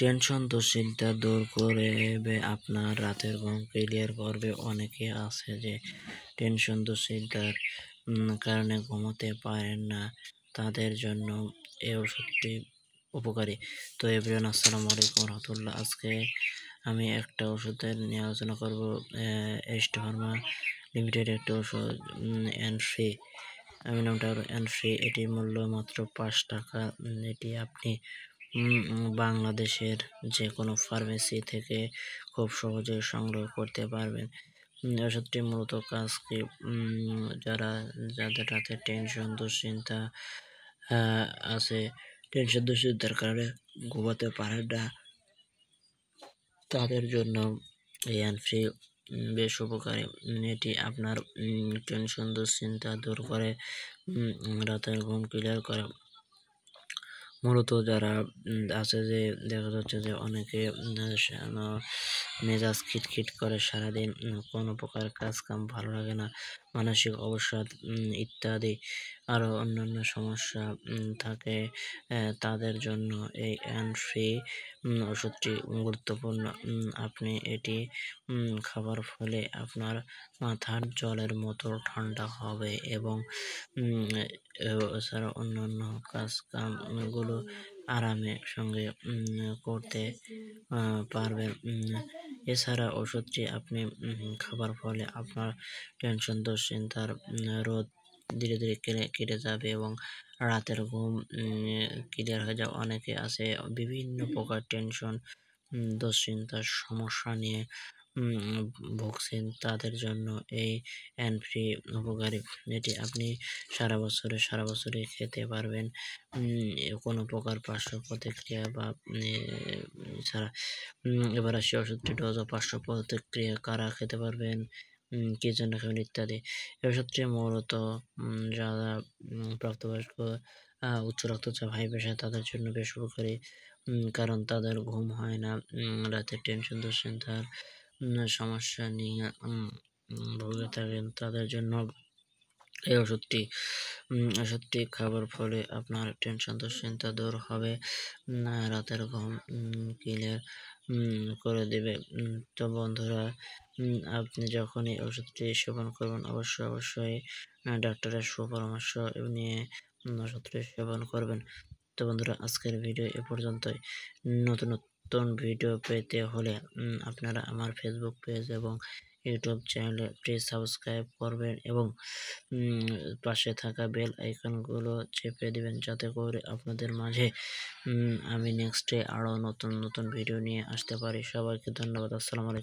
Tension দুশ্চিন্তা দূর করবে, আপনার রাতের ঘুম ক্লিয়ার করবে। অনেকে আছে যে টেনশন দুশ্চিন্তার কারণে ঘুমোতে পারেন না, তাদের জন্য এই ওষুধটি উপকারী। তো এভরিওয়ান, আসসালামু আলাইকুম রহমতুল্লাহ। আজকে আমি একটা ওষুধের নিয়ে আলোচনা করব। এস্ট ফার্মা লিমিটেড একটি ওষুধ অ্যানফ্রি। আমি নামটা অ্যানফ্রি। এটির মূল্য মাত্র 5 টাকা। এটি আপনি বাংলাদেশের যে কোনো ফার্মেসি থেকে খুব সহজে সংগ্রহ করতে পারবেন। ওষুধটি মূলত কাজ কি, যাদের রাতে টেনশন দুশ্চিন্তা আছে, টেনশন দুশ্চিন্তার কারণে ঘুমাতে পারেন না, তাদের জন্য এই অ্যানফ্রি বেশ উপকারী। এটি আপনার টেনশন দুশ্চিন্তা দূর করে, রাতের ঘুম ক্লিয়ার করে। মূলত যারা আছে যে দেখা যাচ্ছে যে অনেকে মেজাজ খিটখিট করে, সারাদিন কোনো প্রকার কাজ কাম ভালো লাগে না, মানসিক অবসাদ ইত্যাদি আরও অন্যান্য সমস্যা থাকে, তাদের জন্য এই অ্যানফ্রি ওষুধটি গুরুত্বপূর্ণ। আপনি এটি খাবার ফলে আপনার মাথার জলের মতো ঠান্ডা হবে এবং এছাড়া অন্যান্য কাজ কামগুলো আরামের সঙ্গে করতে পারবেন। এছাড়া ওষুধটি আপনি খাবার ফলে আপনার টেনশন দুশ্চিন্তার রোধ ধীরে ধীরে কেটে যাবে এবং রাতের ঘুম ক্লিয়ার হয়ে যাবে। অনেকে আছে বিভিন্ন প্রকার টেনশন দুশ্চিন্তার সমস্যা নিয়ে ভুগছেন, তাদের জন্য এই অ্যানফ্রি উপকারী। এটি আপনি সারা বছরে খেতে পারবেন, কোনো প্রকার পার্শ্ব প্রতিক্রিয়া বা ছাড়া। এবার আসি ওষুধটি ডোজ ও পার্শ্ব প্রতিক্রিয়া, কারা খেতে পারবেন, কি জন্য খাবেন ইত্যাদি। এই ওষুধটি মূলত যারা প্রাপ্তবয়স্ক, উচ্চ রক্তচাপ, হাই প্রেশার, তাদের জন্য বেশ উপকারী। কারণ তাদের ঘুম হয় না, রাতে টেনশন দুশ্চিন্তার সমস্যা নিয়ে ভুগে থাকেন, তাদের জন্য এই ওষুধটি খাবার ফলে আপনার টেনশন দুশ্চিন্তা দূর হবে, রাতের ঘুম ক্লিয়ার করে দেবে। তো বন্ধুরা, আপনি যখনই ওষুধটি সেবন করবেন অবশ্যই ডাক্তারের সুপরামর্শ নিয়ে ওষুধটি সেবন করবেন। তো বন্ধুরা, আজকের ভিডিও এ পর্যন্তই। নতুন ভিডিও পেতে হলে আপনারা আমার ফেসবুক পেজ এবং ইউটিউব চ্যানেলে প্লিজ সাবস্ক্রাইব করবেন এবং পাশে থাকা বেল আইকনগুলো চেপে দিবেন, যাতে করে আপনাদের মাঝে আমি নেক্সটে আরও নতুন ভিডিও নিয়ে আসতে পারি। সবাইকে ধন্যবাদ। আসসালামু আলাইকুম।